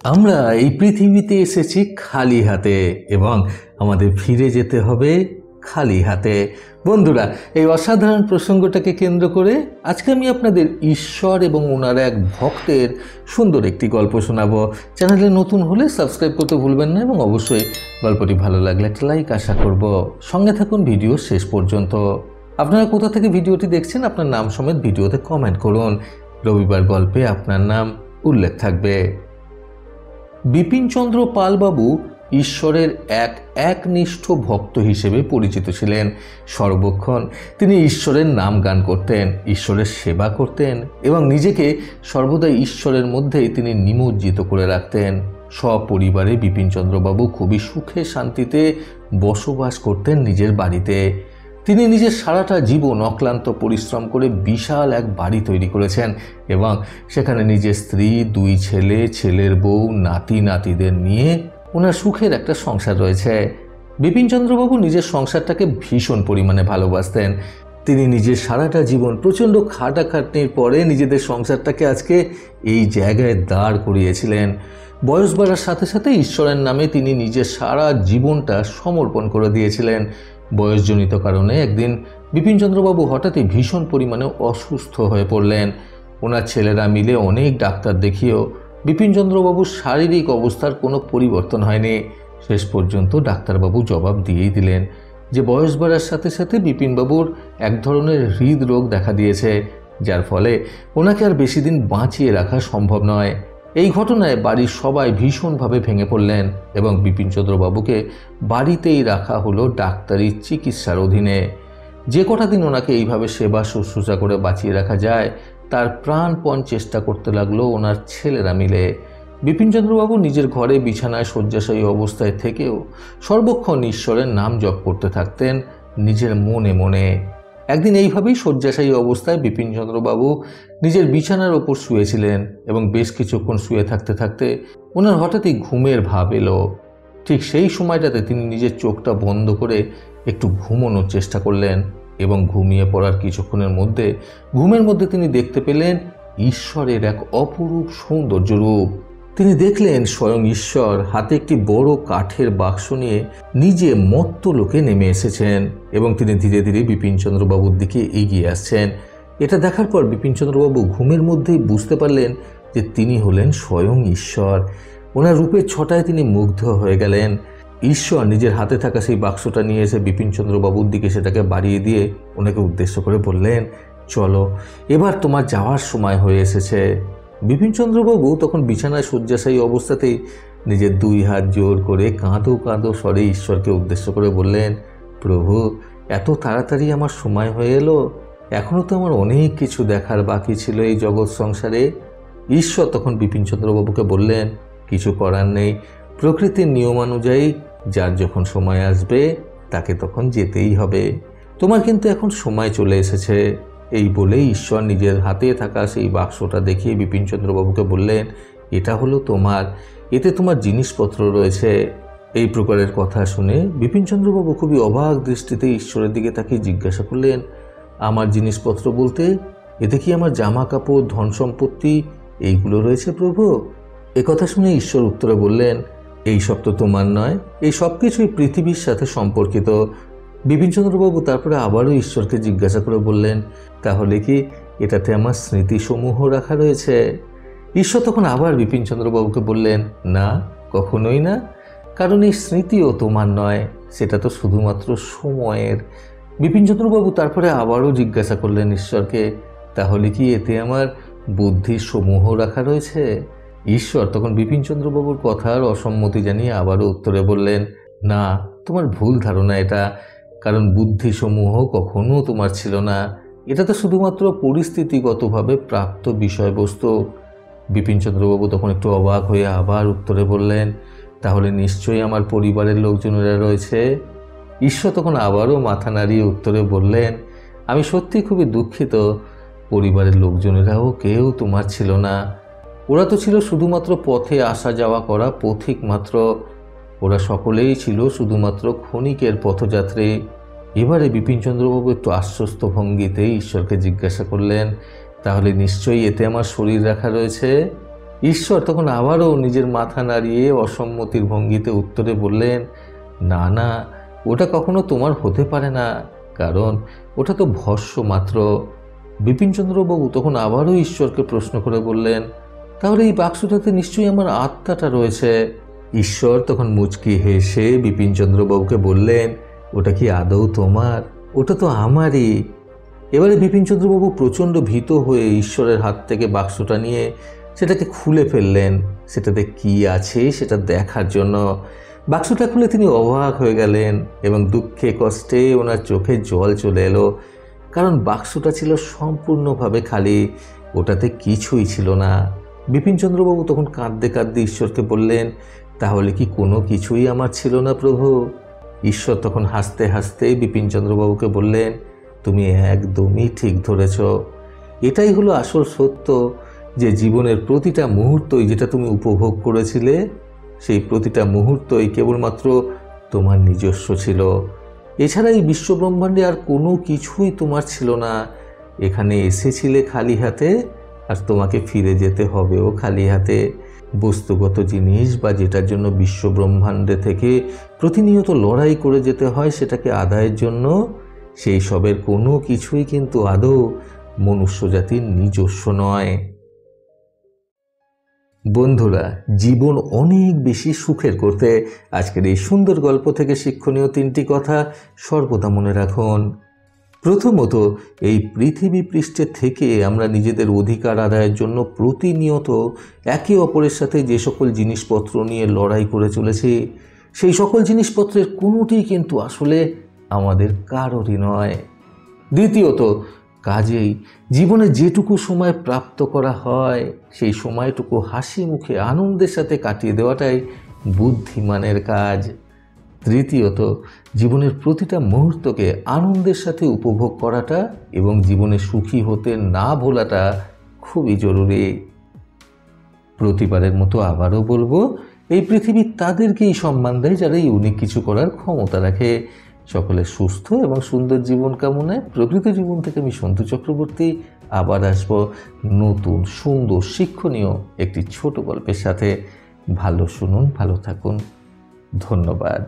আমরা এই পৃথিবীতে এসেছি খালি হাতে এবং আমাদের ফিরে যেতে হবে খালি হাতে। বন্ধুরা, এই অসাধারণ প্রসঙ্গটাকে কেন্দ্র করে আজকে আমি আপনাদের ঈশ্বর এবং ওনার এক ভক্তের সুন্দর একটি গল্প শোনাবো। চ্যানেলে নতুন হলে সাবস্ক্রাইব করতে ভুলবেন না এবং অবশ্যই গল্পটি ভালো লাগলে একটা লাইক আশা করব। সঙ্গে থাকুন ভিডিও শেষ পর্যন্ত। আপনারা কোথা থেকে ভিডিওটি দেখছেন আপনার নাম সমেত ভিডিওতে কমেন্ট করুন। রবিবার গল্পে আপনার নাম উল্লেখ থাকবে। বিপিনচন্দ্র পালবাবু ঈশ্বরের একনিষ্ঠ ভক্ত হিসেবে পরিচিত ছিলেন। সর্বক্ষণ তিনি ঈশ্বরের নাম গান করতেন, ঈশ্বরের সেবা করতেন এবং নিজেকে সর্বদা ঈশ্বরের মধ্যেই তিনি নিমজ্জিত করে রাখতেন। সপরিবারে বিপিনচন্দ্রবাবু খুবই সুখে শান্তিতে বসবাস করতেন নিজের বাড়িতে। তিনি নিজের সারাটা জীবন অক্লান্ত পরিশ্রম করে বিশাল এক বাড়ি তৈরি করেছেন এবং সেখানে নিজের স্ত্রী, 2 ছেলে, ছেলের বউ, নাতি নাতিদের নিয়ে ওনার সুখের একটা সংসার রয়েছে। বিপিনচন্দ্রবাবু নিজের সংসারটাকে ভীষণ পরিমাণে ভালোবাসতেন। তিনি নিজের সারাটা জীবন প্রচণ্ড খাটাখাটনির পরে নিজেদের সংসারটাকে আজকে এই জায়গায় দাঁড় করিয়েছিলেন। বয়স বাড়ার সাথে সাথে ঈশ্বরের নামে তিনি নিজের সারা জীবনটা সমর্পণ করে দিয়েছিলেন। বয়সজনিত কারণে একদিন বিপিনচন্দ্রবাবু হঠাৎই ভীষণ পরিমাণে অসুস্থ হয়ে পড়লেন। ওনার ছেলেরা মিলে অনেক ডাক্তার দেখিয়েও বিপিনচন্দ্রবাবুর শারীরিক অবস্থার কোনো পরিবর্তন হয়নি। শেষ পর্যন্ত ডাক্তারবাবু জবাব দিয়েই দিলেন যে বয়স বাড়ার সাথে সাথে বিপিনবাবুর এক ধরনের হৃদরোগ দেখা দিয়েছে, যার ফলে ওনাকে আর বেশি দিন বাঁচিয়ে রাখা সম্ভব নয়। এই ঘটনায় বাড়ির সবাই ভীষণভাবে ভেঙে পড়লেন এবং বিপিনচন্দ্রবাবুকে বাড়িতেই রাখা হলো ডাক্তারি চিকিৎসার অধীনে। যে কটা দিন ওনাকে এইভাবে সেবা শুশ্রূষা করে বাঁচিয়ে রাখা যায় তার প্রাণপণ চেষ্টা করতে লাগলো ওনার ছেলেরা মিলে। বিপিনচন্দ্রবাবু নিজের ঘরে বিছানায় শয্যাশায়ী অবস্থায় থেকেও সর্বক্ষণ ঈশ্বরের নাম জপ করতে থাকতেন নিজের মনে মনে। একদিন এইভাবেই শয্যাশায়ী অবস্থায় বিপিনচন্দ্রবাবু নিজের বিছানার ওপর শুয়েছিলেন এবং বেশ কিছুক্ষণ শুয়ে থাকতে থাকতে ওনার হঠাৎই ঘুমের ভাব এলো। ঠিক সেই সময়টাতে তিনি নিজের চোখটা বন্ধ করে একটু ঘুমানোর চেষ্টা করলেন এবং ঘুমিয়ে পড়ার কিছুক্ষণের মধ্যে ঘুমের মধ্যে তিনি দেখতে পেলেন ঈশ্বরের এক অপরূপ সৌন্দর্য রূপ। তিনি দেখলেন স্বয়ং ঈশ্বর হাতে একটি বড় কাঠের বাক্স নিয়ে নিজে মর্ত্যলোকে নেমে এসেছেন এবং তিনি ধীরে ধীরে বিপিনচন্দ্রবাবুর দিকে এগিয়ে আসছেন। এটা দেখার পর বিপিনচন্দ্রবাবু ঘুমের মধ্যেই বুঝতে পারলেন যে তিনি হলেন স্বয়ং ঈশ্বর। ওনার রূপের ছটায় তিনি মুগ্ধ হয়ে গেলেন। ঈশ্বর নিজের হাতে থাকা সেই বাক্সটা নিয়ে এসে বিপিনচন্দ্রবাবুর দিকে সেটাকে বাড়িয়ে দিয়ে ওনাকে উদ্দেশ্য করে বললেন, চলো, এবার তোমার যাওয়ার সময় হয়ে এসেছে। বিপিনচন্দ্রবাবু তখন বিছানায় শয্যাশায়ী অবস্থাতেই নিজের 2 হাত জোর করে কাঁদো কাঁদো স্বরে ঈশ্বরকে উদ্দেশ্য করে বললেন, প্রভু, এত তাড়াতাড়ি আমার সময় হয়ে এলো? এখনও তো আমার অনেক কিছু দেখার বাকি ছিল এই জগৎ সংসারে। ঈশ্বর তখন বিপিনচন্দ্রবাবুকে বললেন, কিছু করার নেই, প্রকৃতির নিয়মানুযায়ী যার যখন সময় আসবে তাকে তখন যেতেই হবে। তোমার কিন্তু এখন সময় চলে এসেছে। এই বলেই ঈশ্বর নিজের হাতে থাকা সেই বাক্সটা দেখিয়ে বিপিনচন্দ্রবাবুকে বললেন, এটা হলো তোমার, এতে তোমার জিনিসপত্র রয়েছে। এই প্রকারের কথা শুনে বিপিনচন্দ্রবাবু খুবই অবাক দৃষ্টিতে ঈশ্বরের দিকে তাকিয়ে জিজ্ঞাসা করলেন, আমার জিনিসপত্র বলতে এতে কি আমার জামা কাপড়, ধন সম্পত্তি এইগুলো রয়েছে প্রভু? একথা শুনে ঈশ্বর উত্তরে বললেন, এই সব তো তোমার নয়, এই সব কিছুই পৃথিবীর সাথে সম্পর্কিত। বিপিনচন্দ্রবাবু তারপরে আবারও ঈশ্বরকে জিজ্ঞাসা করে বললেন, তাহলে কি এটাতে আমার স্মৃতিসমূহ রাখা রয়েছে? ঈশ্বর তখন আবার বিপিনচন্দ্রবাবুকে বললেন, না, কখনোই না, কারণ এই স্মৃতিও তোমার নয়, সেটা তো শুধুমাত্র সময়ের। বিপিনচন্দ্রবাবু তারপরে আবারও জিজ্ঞাসা করলেন ঈশ্বরকে, তাহলে কি এতে আমার বুদ্ধির সমূহ রাখা রয়েছে? ঈশ্বর তখন বিপিনচন্দ্রবাবুর কথার অসম্মতি জানিয়ে আবারও উত্তরে বললেন, না, তোমার ভুল ধারণা এটা, কারণ বুদ্ধিসমূহ কখনো তোমার ছিল না, এটা তো শুধুমাত্র পরিস্থিতিগতভাবে প্রাপ্ত বিষয়বস্তু। বিপিনচন্দ্রবাবু তখন একটু অবাক হয়ে আবার উত্তরে বললেন, তাহলে নিশ্চয়ই আমার পরিবারের লোকজনেরা রয়েছে। ঈশ্বর তখন আবারও মাথা নাড়িয়ে উত্তরে বললেন, আমি সত্যি খুবই দুঃখিত, পরিবারের লোকজনেরাও কেউ তোমার ছিল না। ওরা তো ছিল শুধুমাত্র পথে আসা যাওয়া করা পথিক মাত্র। ওরা সকলেই ছিল শুধুমাত্র ক্ষণিকের পথযাত্রী। এবারে বিপিনচন্দ্রবাবু একটু আশ্বস্ত ভঙ্গিতে ঈশ্বরকে জিজ্ঞাসা করলেন, তাহলে নিশ্চয়ই এতে আমার শরীর রাখা রয়েছে? ঈশ্বর তখন আবারও নিজের মাথা নাড়িয়ে অসম্মতির ভঙ্গিতে উত্তরে বললেন, না না, ওটা কখনো তোমার হতে পারে না, কারণ ওটা তো ভস্ম মাত্র। বিপিনচন্দ্রবাবু তখন আবারও ঈশ্বরকে প্রশ্ন করে বললেন, তাহলে এই বাক্সটাতে নিশ্চয়ই আমার আত্মাটা রয়েছে। ঈশ্বর তখন মুচকি হেসে বিপিনচন্দ্রবাবুকে বললেন, ওটা কি আদৌ তোমার? ওটা তো আমারই। এবারে বিপিনচন্দ্রবাবু প্রচণ্ড ভীত হয়ে ঈশ্বরের হাত থেকে বাক্সটা নিয়ে সেটাকে খুলে ফেললেন, সেটাতে কি আছে সেটা দেখার জন্য। বাক্সটা খুলে তিনি অবাক হয়ে গেলেন এবং দুঃখে কষ্টে ওনার চোখে জল চলে এলো, কারণ বাক্সটা ছিল সম্পূর্ণভাবে খালি, ওটাতে কিছুই ছিল না। বিপিনচন্দ্রবাবু তখন কাঁদতে কাঁদতে ঈশ্বরকে বললেন, তাহলে কি কোনো কিছুই আমার ছিল না প্রভু? ঈশ্বর তখন হাসতে হাসতে বিপিনচন্দ্রবাবুকে বললেন, তুমি একদমই ঠিক ধরেছ। এটাই হলো আসল সত্য, যে জীবনের প্রতিটা মুহূর্তই যেটা তুমি উপভোগ করেছিলে, সেই প্রতিটা মুহূর্তই কেবলমাত্র তোমার নিজস্ব ছিল। এছাড়া এই বিশ্বব্রহ্মাণ্ডে আর কোনো কিছুই তোমার ছিল না। এখানে এসেছিলে খালি হাতে, আর তোমাকে ফিরে যেতে হবেও খালি হাতে। বস্তুগত জিনিস বা যেটার জন্য বিশ্বব্রহ্মাণ্ডে থেকে প্রতিনিয়ত লড়াই করে যেতে হয় সেটাকে আদায়ের জন্য, সেই সবের কোনো কিছুই কিন্তু আদৌ মনুষ্যজাতির নিজস্ব নয়। বন্ধুরা, জীবন অনেক বেশি সুখের করতে আজকের এই সুন্দর গল্প থেকে শিক্ষণীয় 3টি কথা সর্বদা মনে রাখুন। প্রথমত, এই পৃথিবী পৃষ্ঠে থেকে আমরা নিজেদের অধিকার আদায়ের জন্য প্রতিনিয়ত একে অপরের সাথে যে সকল জিনিসপত্র নিয়ে লড়াই করে চলেছি, সেই সকল জিনিসপত্রের কোনোটিই কিন্তু আসলে আমাদের কারোরই নয়। দ্বিতীয়ত, কাজেই জীবনে যেটুকু সময় প্রাপ্ত করা হয় সেই সময়টুকু হাসি মুখে আনন্দের সাথে কাটিয়ে দেওয়াটাই বুদ্ধিমানের কাজ। তৃতীয়ত, জীবনের প্রতিটা মুহূর্তকে আনন্দের সাথে উপভোগ করাটা এবং জীবনে সুখী হতে না ভোলাটা খুবই জরুরি। প্রতিবারের মতো আবারও বলবো, এই পৃথিবী তাদেরকেই সম্মান দেয় যারা ইউনিক কিছু করার ক্ষমতা রাখে। সকলের সুস্থ এবং সুন্দর জীবন কামনায় প্রকৃত জীবন থেকে আমি সন্তু চক্রবর্তী আবার আসবো নতুন সুন্দর শিক্ষণীয় একটি ছোট গল্পের সাথে। ভালো শুনুন, ভালো থাকুন। ধন্যবাদ।